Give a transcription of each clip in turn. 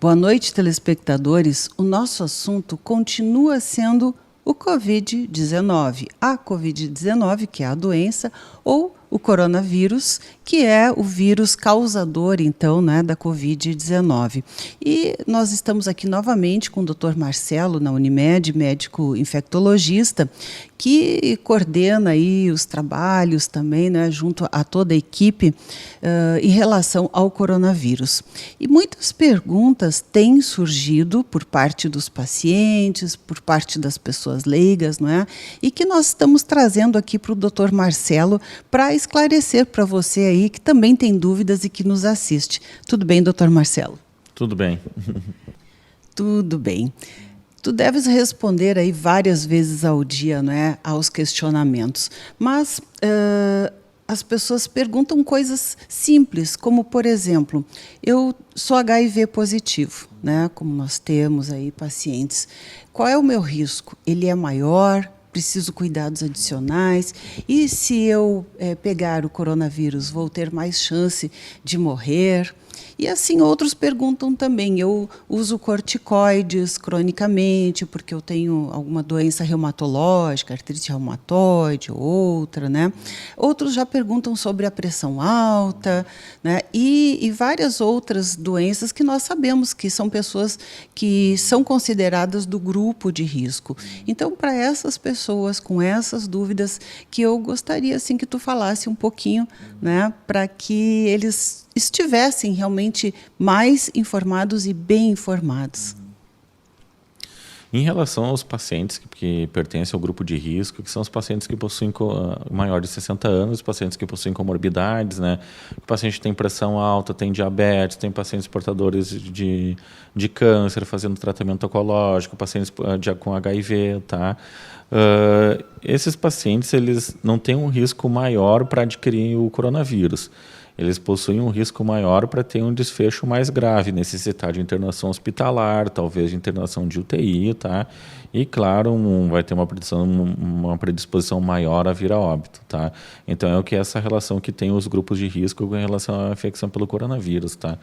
Boa noite, telespectadores. O nosso assunto continua sendo o Covid-19. A Covid-19, que é a doença, ou o coronavírus, que é o vírus causador, então, né, da Covid-19. E nós estamos aqui novamente com o Dr. Marcelo, na Unimed, médico infectologista, que coordena aí os trabalhos também, né, junto a toda a equipe, em relação ao coronavírus. E muitas perguntas têm surgido por parte dos pacientes, por parte das pessoas leigas, não é? E que nós estamos trazendo aqui para o Dr. Marcelo para esclarecer para você aí que também tem dúvidas e que nos assiste. Tudo bem, Dr. Marcelo? Tudo bem. Tudo bem. Tu deves responder aí várias vezes ao dia, né, aos questionamentos. Mas as pessoas perguntam coisas simples, como, por exemplo, eu sou HIV positivo, né, como nós temos aí pacientes. Qual é o meu risco? Ele é maior? Preciso cuidados adicionais? E se eu pegar o coronavírus, vou ter mais chance de morrer? E assim, outros perguntam também, eu uso corticoides cronicamente, porque eu tenho alguma doença reumatológica, artrite reumatoide ou outra, né? Outros já perguntam sobre a pressão alta, né? E várias outras doenças que nós sabemos que são pessoas que são consideradas do grupo de risco. Então, para essas pessoas com essas dúvidas, que eu gostaria assim que tu falasse um pouquinho, né, para que eles estivessem realmente mais informados e bem informados. Em relação aos pacientes que pertencem ao grupo de risco, que são os pacientes que possuem maior de 60 anos, os pacientes que possuem comorbidades, né? O paciente tem pressão alta, tem diabetes, tem pacientes portadores de câncer fazendo tratamento oncológico, pacientes com HIV, tá? Esses pacientes eles não têm um risco maior para adquirir o coronavírus. Eles possuem um risco maior para ter um desfecho mais grave, necessitar de internação hospitalar, talvez de internação de UTI, tá? E, claro, vai ter uma predisposição maior a vir a óbito, tá? Então, é o que essa relação que tem os grupos de risco em relação à infecção pelo coronavírus, tá?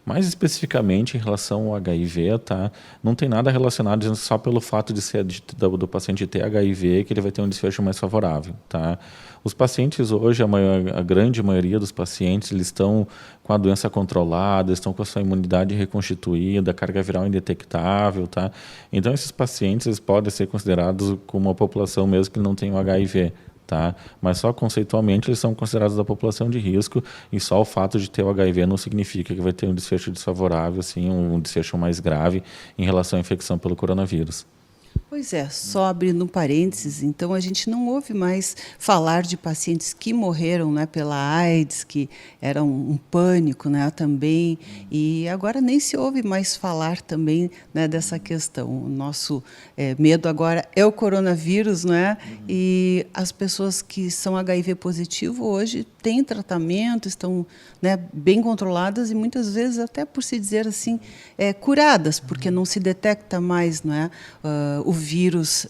Mais especificamente em relação ao HIV, tá? Não tem nada relacionado só pelo fato de ser do paciente ter HIV que ele vai ter um desfecho mais favorável, tá? Os pacientes hoje, a grande maioria dos pacientes, eles estão com a doença controlada, estão com a sua imunidade reconstituída, carga viral indetectável, tá? Então, esses pacientes eles podem ser considerados como uma população mesmo que não tem o HIV, tá? Mas só conceitualmente eles são considerados da população de risco e só o fato de ter o HIV não significa que vai ter um desfecho desfavorável, assim, um desfecho mais grave em relação à infecção pelo coronavírus. Pois é, só abrindo um parênteses, então a gente não ouve mais falar de pacientes que morreram, né, pela AIDS, que era um pânico, né, também, e agora nem se ouve mais falar também, né, dessa questão. O nosso medo agora é o coronavírus, né, e as pessoas que são HIV positivo hoje têm tratamento, estão, né, bem controladas e muitas vezes até por se dizer assim, curadas, porque não se detecta mais, não é, o vírus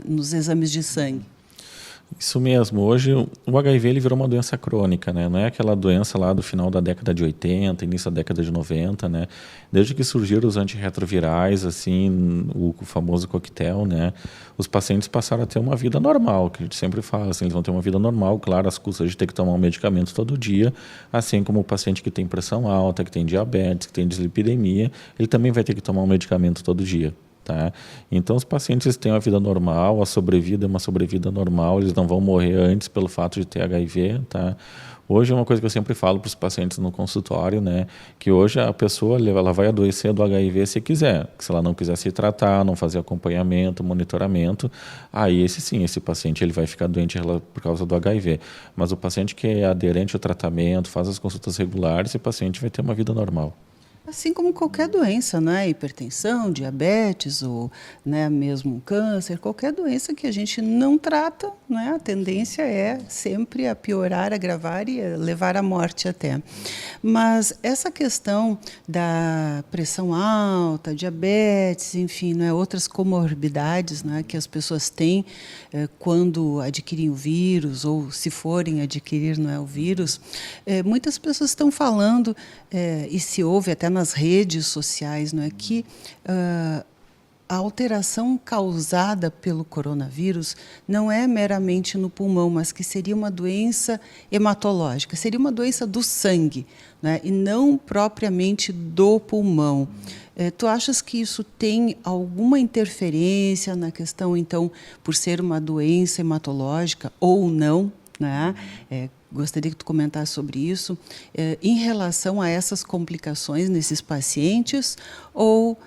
nos exames de sangue. Isso mesmo. Hoje o HIV ele virou uma doença crônica, né? Não é aquela doença lá do final da década de 80, início da década de 90, né? Desde que surgiram os antirretrovirais, assim, o famoso coquetel, né? Os pacientes passaram a ter uma vida normal, que a gente sempre fala, assim, eles vão ter uma vida normal, claro, às custas de ter que tomar um medicamento todo dia, assim como o paciente que tem pressão alta, que tem diabetes, que tem dislipidemia, ele também vai ter que tomar um medicamento todo dia. Tá? Então, os pacientes têm uma vida normal, a sobrevida é uma sobrevida normal, eles não vão morrer antes pelo fato de ter HIV. Tá? Hoje, é uma coisa que eu sempre falo para os pacientes no consultório, né, que hoje a pessoa ela vai adoecer do HIV se quiser, que se ela não quiser se tratar, não fazer acompanhamento, monitoramento, aí esse paciente ele vai ficar doente por causa do HIV. Mas o paciente que é aderente ao tratamento, faz as consultas regulares, esse paciente vai ter uma vida normal. Assim como qualquer doença, né? Hipertensão, diabetes ou, né, mesmo câncer, qualquer doença que a gente não trata, né, a tendência é sempre a piorar, agravar e a levar à morte até. Mas essa questão da pressão alta, diabetes, enfim, né, outras comorbidades, né, que as pessoas têm quando adquirem o vírus ou se forem adquirir, não é, o vírus, muitas pessoas estão falando, e se ouve até nas redes sociais, não é, que a alteração causada pelo coronavírus não é meramente no pulmão, mas que seria uma doença hematológica, seria uma doença do sangue, né, e não propriamente do pulmão. Tu achas que isso tem alguma interferência na questão, então, por ser uma doença hematológica ou não, né? Gostaria que tu comentasse sobre isso, em relação a essas complicações nesses pacientes, ou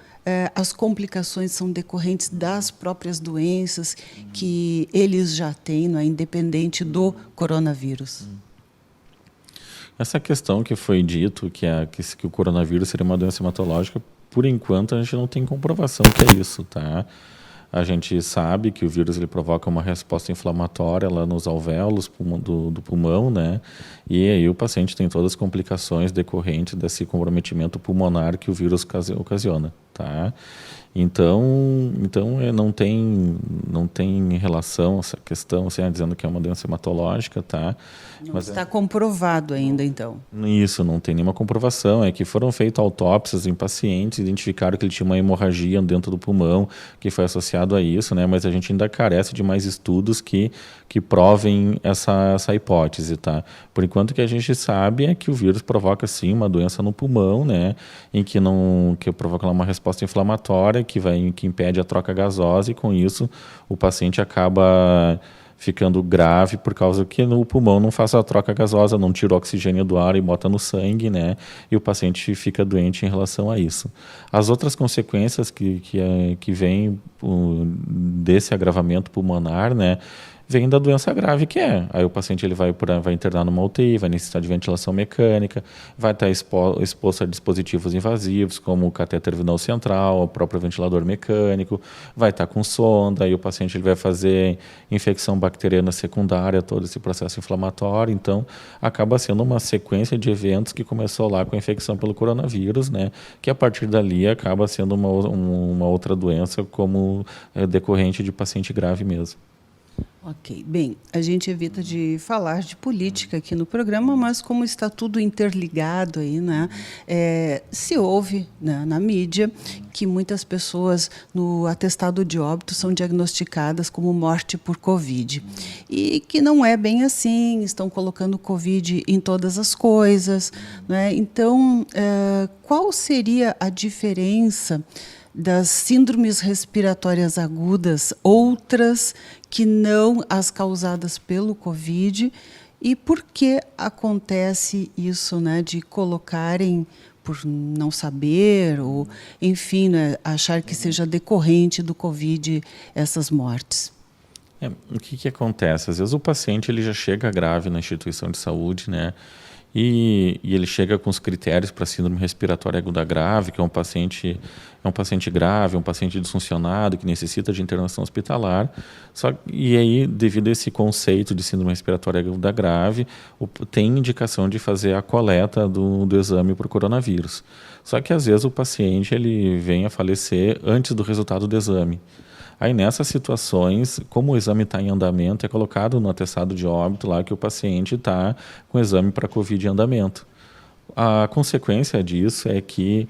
as complicações são decorrentes das próprias doenças que eles já têm, não é, independente do coronavírus? Essa questão que foi dito, que o coronavírus seria uma doença hematológica, por enquanto a gente não tem comprovação que é isso, tá? A gente sabe que o vírus ele provoca uma resposta inflamatória lá nos alvéolos do pulmão, né? E aí o paciente tem todas as complicações decorrentes desse comprometimento pulmonar que o vírus ocasiona, tá? Então não tem relação essa questão, assim, dizendo que é uma doença hematológica, tá? Não está comprovado ainda, então. Isso, não tem nenhuma comprovação. É que foram feitas autópsias em pacientes, identificaram que ele tinha uma hemorragia dentro do pulmão, que foi associado a isso, né? Mas a gente ainda carece de mais estudos que provem essa hipótese, tá? Por enquanto, o que a gente sabe é que o vírus provoca, sim, uma doença no pulmão, né? Que provoca uma resposta inflamatória que impede a troca gasosa, e com isso o paciente acaba ficando grave por causa que no pulmão não faz a troca gasosa, não tira o oxigênio do ar e bota no sangue, né? E o paciente fica doente em relação a isso. As outras consequências que vêm desse agravamento pulmonar, né? Vem da doença grave que é. Aí o paciente ele vai internar numa UTI, vai necessitar de ventilação mecânica, vai estar exposto a dispositivos invasivos, como o catéter vinal central, o próprio ventilador mecânico, vai estar com sonda, aí o paciente ele vai fazer infecção bacteriana secundária, todo esse processo inflamatório. Então, acaba sendo uma sequência de eventos que começou lá com a infecção pelo coronavírus, né? Que a partir dali acaba sendo uma outra doença como decorrente de paciente grave mesmo. Ok. Bem, a gente evita de falar de política aqui no programa, mas como está tudo interligado aí, né, se ouve, né, na mídia que muitas pessoas no atestado de óbito são diagnosticadas como morte por Covid. E que não é bem assim, estão colocando Covid em todas as coisas, né? Então, qual seria a diferença das síndromes respiratórias agudas, outras que não as causadas pelo Covid, e por que acontece isso, né, de colocarem, por não saber, ou, enfim, né, achar que seja decorrente do Covid essas mortes? O que acontece? Às vezes o paciente ele já chega grave na instituição de saúde, né? E ele chega com os critérios para síndrome respiratória aguda grave, que é um paciente grave, um paciente disfuncionado, que necessita de internação hospitalar. E aí, devido a esse conceito de síndrome respiratória aguda grave, tem indicação de fazer a coleta do exame para o coronavírus. Só que, às vezes, o paciente ele vem a falecer antes do resultado do exame. Aí, nessas situações, como o exame está em andamento, é colocado no atestado de óbito lá que o paciente está com o exame para Covid em andamento. A consequência disso é que,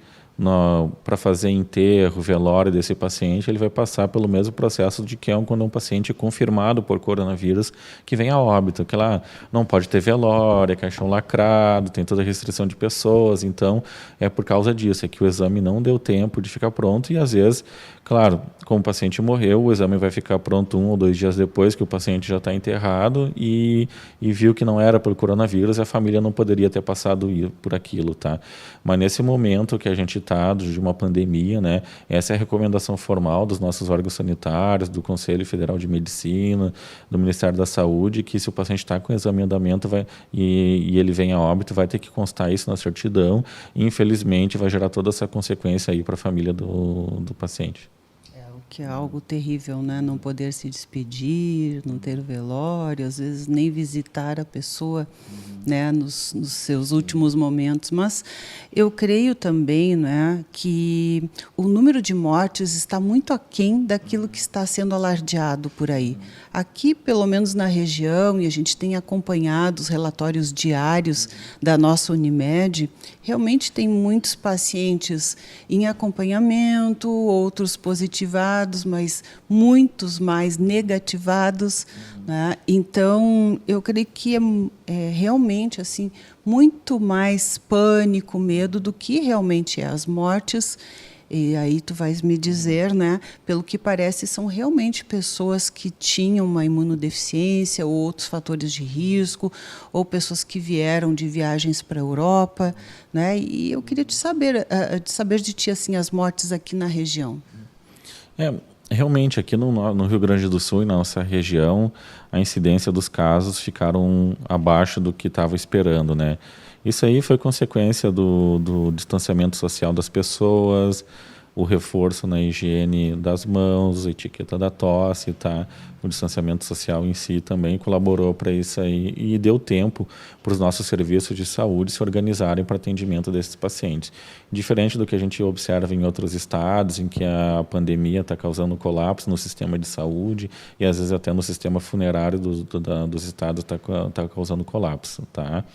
para fazer enterro, velório desse paciente, ele vai passar pelo mesmo processo de que quando um paciente confirmado por coronavírus que vem a óbito, que lá não pode ter velório, é caixão lacrado, tem toda a restrição de pessoas. Então, é por causa disso, é que o exame não deu tempo de ficar pronto e, às vezes, claro, como o paciente morreu, o exame vai ficar pronto 1 ou 2 dias depois que o paciente já está enterrado e viu que não era pelo coronavírus, a família não poderia ter passado por aquilo, tá? Mas nesse momento que a gente está de uma pandemia, né, essa é a recomendação formal dos nossos órgãos sanitários, do Conselho Federal de Medicina, do Ministério da Saúde, que se o paciente está com exame em andamento e ele vem a óbito, vai ter que constar isso na certidão e, infelizmente, vai gerar toda essa consequência aí para a família do paciente. Que é algo terrível, né? Não poder se despedir, não ter velório, às vezes nem visitar a pessoa né, nos seus últimos momentos, mas eu creio também, né, que o número de mortes está muito aquém daquilo que está sendo alardeado por aí. Aqui, pelo menos na região, e a gente tem acompanhado os relatórios diários da nossa Unimed, realmente tem muitos pacientes em acompanhamento, outros positivados, mas muitos mais negativados, né? Então, eu creio que é realmente assim muito mais pânico, medo do que realmente é as mortes. E aí tu vais me dizer, né? Pelo que parece, são realmente pessoas que tinham uma imunodeficiência ou outros fatores de risco, ou pessoas que vieram de viagens para a Europa, né? E eu queria saber de ti assim as mortes aqui na região. Realmente, aqui no Rio Grande do Sul e na nossa região, a incidência dos casos ficaram abaixo do que estava esperando, né? Isso aí foi consequência do distanciamento social das pessoas, o reforço na higiene das mãos, a etiqueta da tosse, tá? O distanciamento social em si também colaborou para isso aí e deu tempo para os nossos serviços de saúde se organizarem para atendimento desses pacientes. Diferente do que a gente observa em outros estados, em que a pandemia está causando colapso no sistema de saúde e às vezes até no sistema funerário dos estados está causando colapso, tá?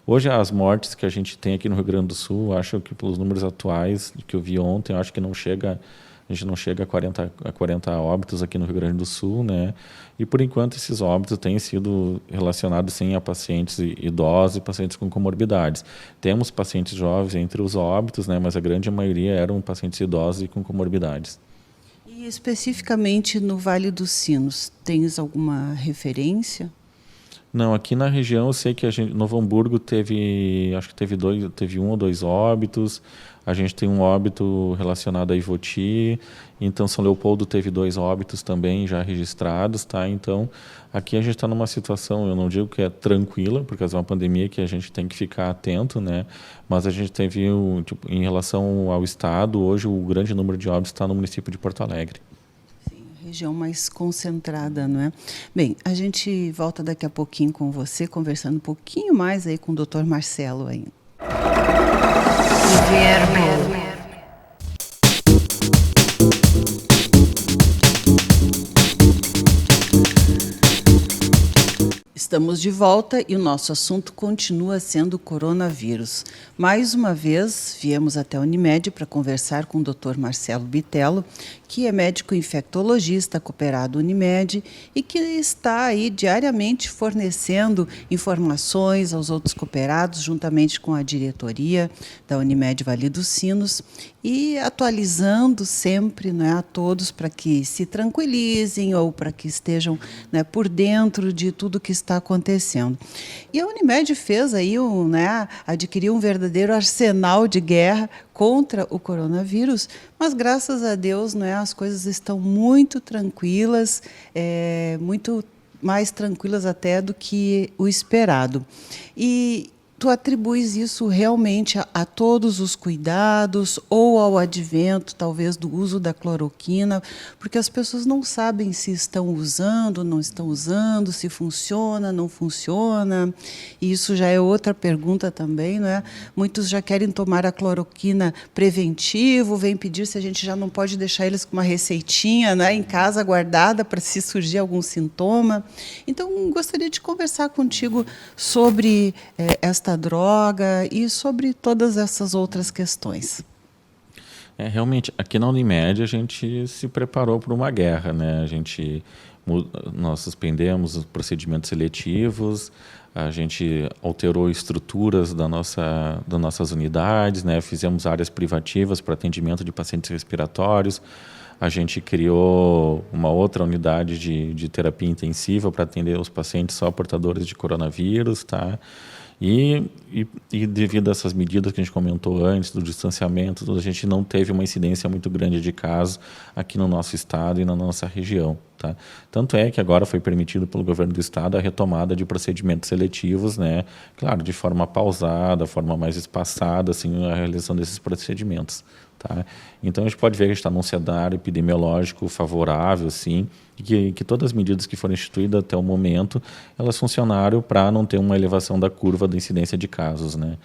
Hoje, as mortes que a gente tem aqui no Rio Grande do Sul, acho que pelos números atuais que eu vi ontem, acho que a gente não chega a 40 óbitos aqui no Rio Grande do Sul, né? E, por enquanto, esses óbitos têm sido relacionados, sim, a pacientes idosos e pacientes com comorbidades. Temos pacientes jovens entre os óbitos, né? Mas a grande maioria eram pacientes idosos e com comorbidades. E, especificamente, no Vale dos Sinos, tens alguma referência? Não, aqui na região eu sei que Novo Hamburgo acho que teve um ou dois óbitos. A gente tem um óbito relacionado a Ivoti. Então São Leopoldo teve 2 óbitos também já registrados, tá? Então aqui a gente está numa situação, eu não digo que é tranquila, porque é uma pandemia que a gente tem que ficar atento, né? Mas a gente teve, em relação ao estado, hoje o grande número de óbitos está no município de Porto Alegre. Região mais concentrada, não é? Bem, a gente volta daqui a pouquinho com você, conversando um pouquinho mais aí com o Dr. Marcelo ainda. Estamos de volta e o nosso assunto continua sendo o coronavírus. Mais uma vez, viemos até a Unimed para conversar com o Dr. Marcelo Bitello, que é médico infectologista cooperado Unimed e que está aí diariamente fornecendo informações aos outros cooperados, juntamente com a diretoria da Unimed Vale dos Sinos, e atualizando sempre, né, a todos para que se tranquilizem ou para que estejam, né, por dentro de tudo que está acontecendo. E a Unimed fez aí adquiriu um verdadeiro arsenal de guerra contra o coronavírus, mas graças a Deus, as coisas estão muito tranquilas, muito mais tranquilas até do que o esperado. E tu atribuis isso realmente a todos os cuidados ou ao advento, talvez, do uso da cloroquina, porque as pessoas não sabem se estão usando, não estão usando, se funciona, não funciona. E isso já é outra pergunta também, não é? Muitos já querem tomar a cloroquina preventivo, vêm pedir se a gente já não pode deixar eles com uma receitinha, né, em casa guardada para se surgir algum sintoma. Então, gostaria de conversar contigo sobre esta droga e sobre todas essas outras questões. Realmente, aqui na Unimed a gente se preparou para uma guerra, né? Nós suspendemos os procedimentos seletivos, a gente alterou estruturas das nossas unidades, né? Fizemos áreas privativas para atendimento de pacientes respiratórios, a gente criou uma outra unidade de terapia intensiva para atender os pacientes só portadores de coronavírus, tá? E devido a essas medidas que a gente comentou antes, do distanciamento, a gente não teve uma incidência muito grande de casos aqui no nosso estado e na nossa região, tá? Tanto é que agora foi permitido pelo governo do estado a retomada de procedimentos seletivos, né? Claro, de forma pausada, forma mais espaçada, assim, a realização desses procedimentos, tá? Então a gente pode ver que a gente está num cenário epidemiológico favorável, sim, e que todas as medidas que foram instituídas até o momento, elas funcionaram para não ter uma elevação da curva da incidência de casos, né?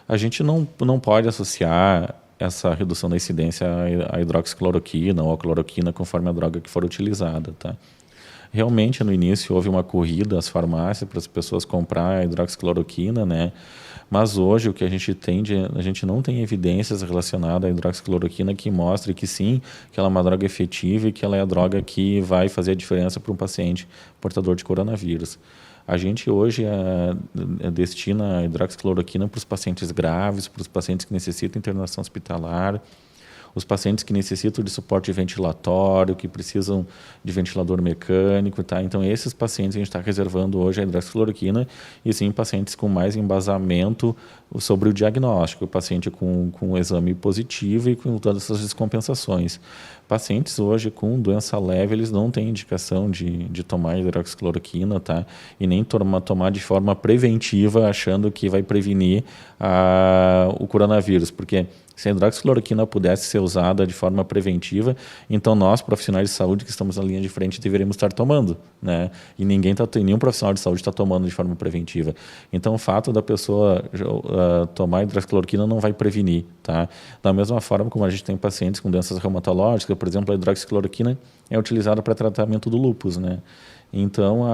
A gente não pode associar essa redução da incidência à hidroxicloroquina ou à cloroquina conforme a droga que for utilizada, tá? Realmente, no início, houve uma corrida às farmácias para as pessoas comprar a hidroxicloroquina, né? Mas hoje o que a gente não tem evidências relacionadas à hidroxicloroquina que mostre que sim, que ela é uma droga efetiva e que ela é a droga que vai fazer a diferença para um paciente portador de coronavírus. A gente hoje destina a hidroxicloroquina para os pacientes graves, para os pacientes que necessitam internação hospitalar, os pacientes que necessitam de suporte ventilatório, que precisam de ventilador mecânico, tá? Então, esses pacientes a gente está reservando hoje a hidroxicloroquina e sim pacientes com mais embasamento sobre o diagnóstico, o paciente com um exame positivo e com todas essas descompensações. Pacientes hoje com doença leve, eles não têm indicação de tomar hidroxicloroquina, tá? E nem tomar de forma preventiva, achando que vai prevenir o coronavírus, porque se a hidroxicloroquina pudesse ser usada de forma preventiva, então nós, profissionais de saúde que estamos na linha de frente, deveríamos estar tomando, né? E nenhum profissional de saúde está tomando de forma preventiva. Então, o fato da pessoa tomar hidroxicloroquina não vai prevenir, tá? Da mesma forma como a gente tem pacientes com doenças reumatológicas, por exemplo, a hidroxicloroquina é utilizada para tratamento do lúpus, né? Então,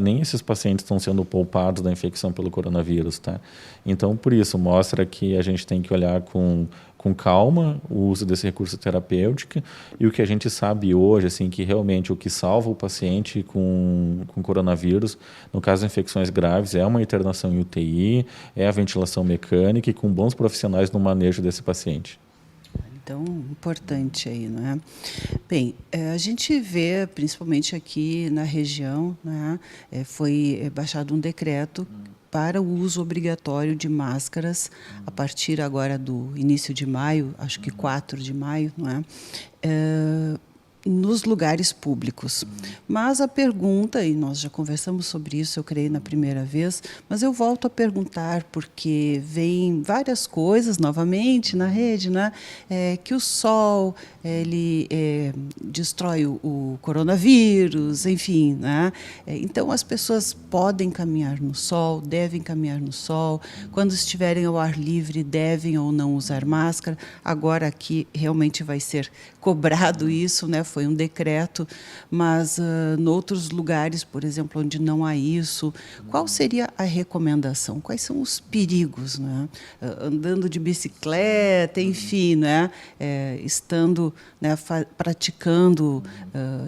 nem esses pacientes estão sendo poupados da infecção pelo coronavírus, tá? Então, por isso, mostra que a gente tem que olhar com calma o uso desse recurso terapêutico e o que a gente sabe hoje, assim, que realmente o que salva o paciente com coronavírus, no caso de infecções graves, é uma internação em UTI, é a ventilação mecânica e com bons profissionais no manejo desse paciente. Então, importante aí, não é? Bem, a gente vê, principalmente aqui na região, né, foi baixado um decreto para o uso obrigatório de máscaras a partir agora do início de maio, acho que 4 de maio, não é? Nos lugares públicos. Mas a pergunta, e nós já conversamos sobre isso, eu creio, na primeira vez, mas eu volto a perguntar, porque vem várias coisas novamente na rede, né? Que o sol ele destrói o coronavírus, enfim, né? Então, as pessoas podem caminhar no sol, devem caminhar no sol, quando estiverem ao ar livre, devem ou não usar máscara. Agora aqui realmente vai ser cobrado isso, né? Foi um decreto, mas em outros lugares, por exemplo, onde não há isso, qual seria a recomendação? Quais são os perigos, né? Andando de bicicleta, enfim, né? Estando, né, praticando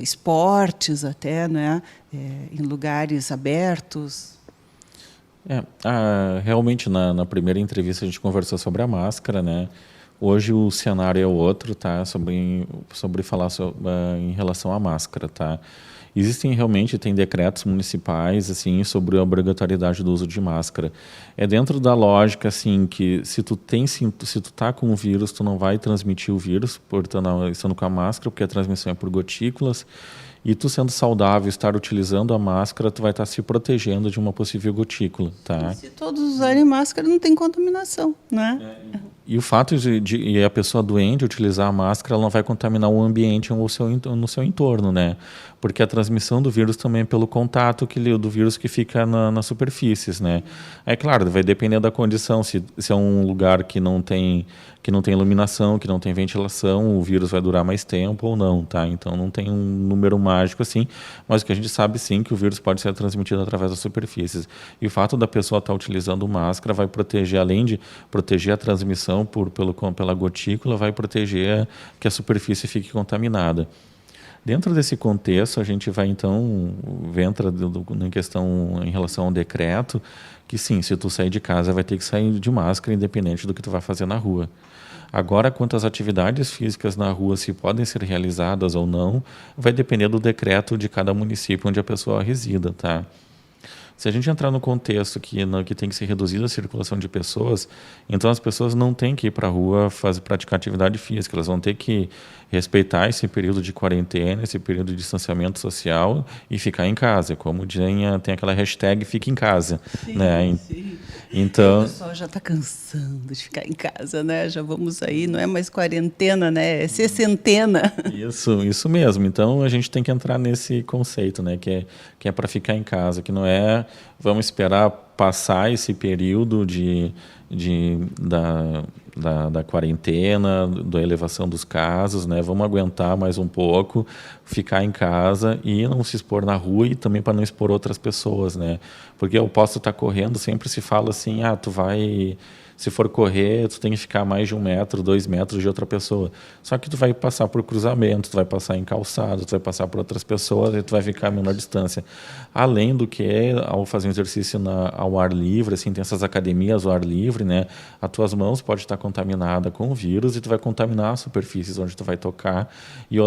esportes até, né? Em lugares abertos. Realmente, na primeira entrevista a gente conversou sobre a máscara, né? Hoje o cenário é outro, tá? Sobre falar em relação à máscara, tá? Tem decretos municipais, assim, sobre a obrigatoriedade do uso de máscara. É dentro da lógica, assim, que se tu tá com o vírus, tu não vai transmitir o vírus, estando com a máscara, porque a transmissão é por gotículas. E tu sendo saudável, estar utilizando a máscara, tu vai estar se protegendo de uma possível gotícula, tá? E se todos usarem máscara, não tem contaminação, né? E o fato de a pessoa doente utilizar a máscara, ela não vai contaminar o ambiente no seu entorno, né? Porque a transmissão do vírus também é pelo contato do vírus que fica nas superfícies, né? É claro, vai depender da condição. Se é um lugar que não tem iluminação, que não tem ventilação, o vírus vai durar mais tempo ou não, tá? Então não tem um número mágico assim, mas o que a gente sabe sim que o vírus pode ser transmitido através das superfícies. E o fato da pessoa estar utilizando máscara vai proteger, além de proteger a transmissão pela gotícula, vai proteger que a superfície fique contaminada. Dentro desse contexto, a gente vai então entra em questão em relação ao decreto, que sim, se tu sair de casa vai ter que sair de máscara, independente do que tu vai fazer na rua. Agora, quanto às atividades físicas na rua, se podem ser realizadas ou não, vai depender do decreto de cada município onde a pessoa resida, tá? Se a gente entrar no contexto que tem que ser reduzida a circulação de pessoas, então as pessoas não têm que ir para a rua praticar atividade física, elas vão ter que respeitar esse período de quarentena, esse período de distanciamento social e ficar em casa, como tem aquela hashtag Fica em Casa. Sim, né? sim. Então, o pessoal já está cansando de ficar em casa, né? Já vamos aí, não é mais quarentena, né? É sessentena. Isso mesmo. Então a gente tem que entrar nesse conceito, né? Que é para ficar em casa, que não é vamos esperar passar esse período da quarentena, da elevação dos casos, né? Vamos aguentar mais um pouco, ficar em casa e não se expor na rua e também para não expor outras pessoas, né? Porque eu posso estar correndo, sempre se fala assim, se for correr, tu tem que ficar mais de 1 metro, 2 metros de outra pessoa. Só que tu vai passar por cruzamento, tu vai passar em calçado, tu vai passar por outras pessoas e tu vai ficar a menor distância. Além do que, ao fazer um exercício ao ar livre, assim, tem essas academias ao ar livre, né? As tuas mãos podem estar contaminadas com o vírus e tu vai contaminar as superfícies onde tu vai tocar. E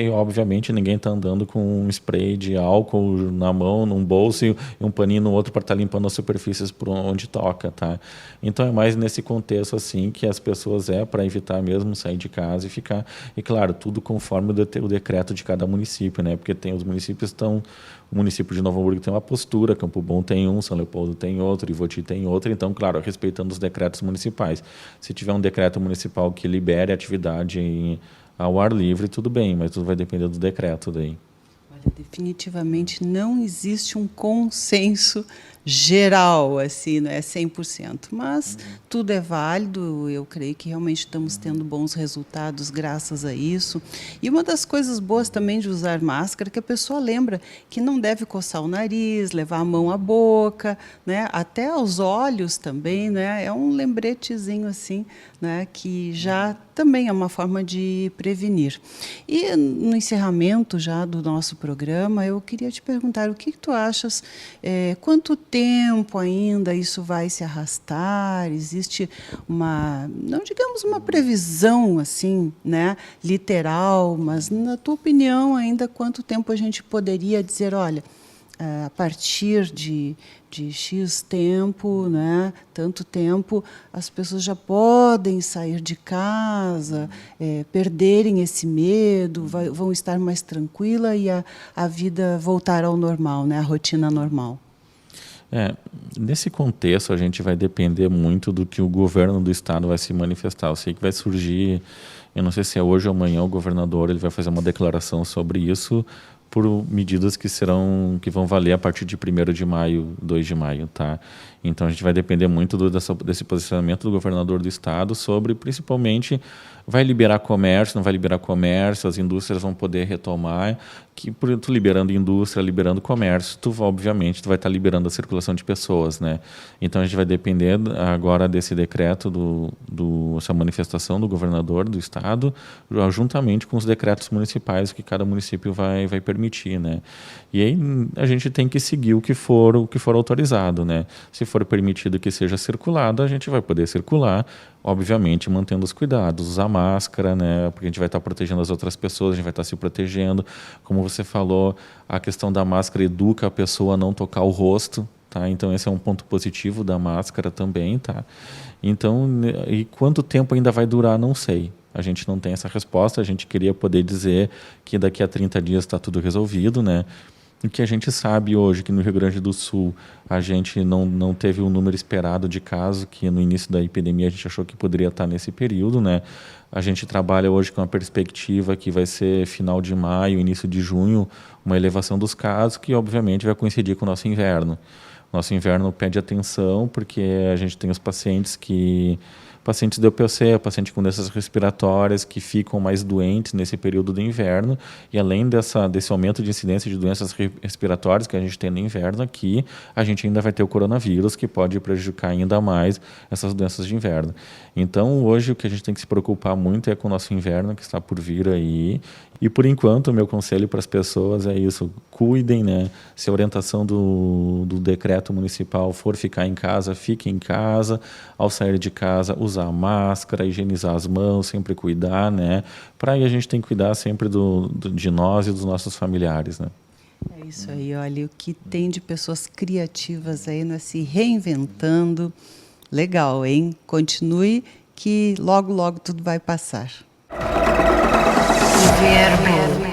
obviamente, ninguém está andando com um spray de álcool na mão, num bolso e um paninho no outro para estar limpando as superfícies por onde toca, tá? Então, é mais nesse contexto assim que as pessoas para evitar mesmo sair de casa e ficar, e claro, tudo conforme o decreto de cada município, né? Porque tem os municípios o município de Novo Hamburgo tem uma postura, Campo Bom tem um, São Leopoldo tem outro, Ivoti tem outro, então, claro, respeitando os decretos municipais. Se tiver um decreto municipal que libere a atividade ao ar livre, tudo bem, mas tudo vai depender do decreto daí. Olha, definitivamente não existe um consenso geral, assim, não é 100%, mas tudo é válido, eu creio que realmente estamos tendo bons resultados graças a isso. E uma das coisas boas também de usar máscara é que a pessoa lembra que não deve coçar o nariz, levar a mão à boca, né? Até aos olhos também, né? É um lembretezinho assim, né? Que já também é uma forma de prevenir. E no encerramento já do nosso programa, eu queria te perguntar o que tu achas, quanto tempo ainda isso vai se arrastar? Existe não digamos uma previsão assim, né, literal, mas na tua opinião ainda quanto tempo a gente poderia dizer, olha, a partir de X tempo, né, tanto tempo, as pessoas já podem sair de casa, perderem esse medo, vão estar mais tranquila e a vida voltar ao normal, né, a rotina normal. Nesse contexto, a gente vai depender muito do que o governo do estado vai se manifestar. Eu sei que vai surgir, eu não sei se é hoje ou amanhã, o governador ele vai fazer uma declaração sobre isso por medidas que vão valer a partir de 1º de maio, 2 de maio, tá? Então a gente vai depender muito desse posicionamento do governador do estado sobre, principalmente, vai liberar comércio, não vai liberar comércio, as indústrias vão poder retomar, que por tu liberando indústria, liberando comércio, obviamente tu vai estar liberando a circulação de pessoas, né? Então a gente vai depender agora desse decreto, essa manifestação do governador do estado, juntamente com os decretos municipais que cada município vai permitir, né? E aí a gente tem que seguir o que for autorizado, né? Se for permitido que seja circulado, a gente vai poder circular, obviamente mantendo os cuidados, usar máscara, né? Porque a gente vai estar protegendo as outras pessoas, a gente vai estar se protegendo. Como você falou, a questão da máscara educa a pessoa a não tocar o rosto, tá? Então esse é um ponto positivo da máscara também, tá? Então, e quanto tempo ainda vai durar, não sei. A gente não tem essa resposta, a gente queria poder dizer que daqui a 30 dias está tudo resolvido, né? O que a gente sabe hoje, que no Rio Grande do Sul a gente não teve o número esperado de casos, que no início da epidemia a gente achou que poderia estar nesse período, né? A gente trabalha hoje com a perspectiva que vai ser final de maio, início de junho, uma elevação dos casos, que obviamente vai coincidir com o nosso inverno. Nosso inverno pede atenção, porque a gente tem os pacientes de UPC, paciente com doenças respiratórias que ficam mais doentes nesse período do inverno, e além desse aumento de incidência de doenças respiratórias que a gente tem no inverno aqui, a gente ainda vai ter o coronavírus, que pode prejudicar ainda mais essas doenças de inverno. Então, hoje, o que a gente tem que se preocupar muito é com o nosso inverno, que está por vir aí, e por enquanto, o meu conselho para as pessoas é isso, cuidem, né? Se a orientação do decreto municipal for ficar em casa, fique em casa, ao sair de casa, usar máscara, higienizar as mãos, sempre cuidar, né? Para aí a gente tem que cuidar sempre de nós e dos nossos familiares, né? É isso aí, olha, o que tem de pessoas criativas aí, né, se reinventando. Legal, hein? Continue que logo, logo tudo vai passar. Inverno.